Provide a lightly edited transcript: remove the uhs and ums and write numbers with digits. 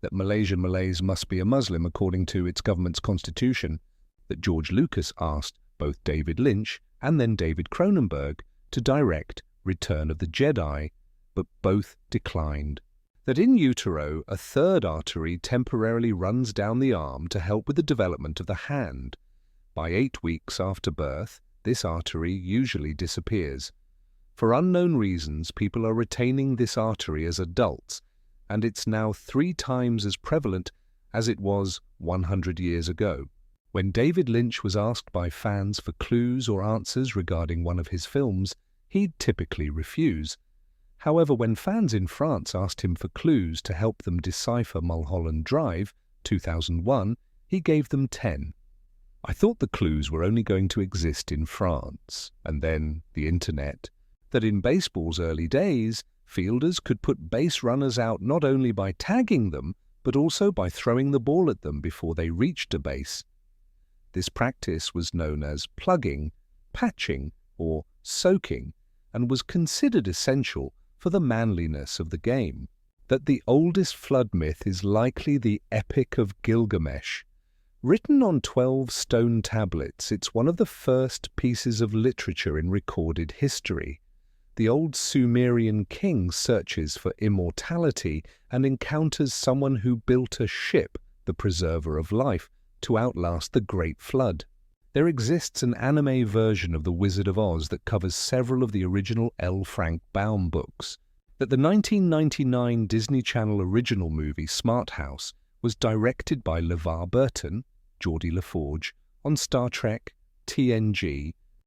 that Malaysian Malays must be a Muslim according to its government's constitution, that George Lucas asked both David Lynch and then David Cronenberg to direct Return of the Jedi, but both declined. That in utero, a third artery temporarily runs down the arm to help with the development of the hand. By 8 weeks after birth, this artery usually disappears. For unknown reasons, people are retaining this artery as adults, and it's now 3 times as prevalent as it was 100 years ago. When David Lynch was asked by fans for clues or answers regarding one of his films, he'd typically refuse. However, when fans in France asked him for clues to help them decipher Mulholland Drive, 2001, he gave them 10. I thought the clues were only going to exist in France, and then the internet, that in baseball's early days, fielders could put base runners out not only by tagging them, but also by throwing the ball at them before they reached a base. This practice was known as plugging, patching, or soaking, and was considered essential for the manliness of the game. That the oldest flood myth is likely the Epic of Gilgamesh. Written on 12 stone tablets, it's one of the first pieces of literature in recorded history. The old Sumerian king searches for immortality and encounters someone who built a ship, the preserver of life, to outlast the Great Flood. There exists an anime version of The Wizard of Oz that covers several of the original L. Frank Baum books. That the 1999 Disney Channel original movie Smart House was directed by LeVar Burton, Geordie LaForge, on Star Trek, TNG,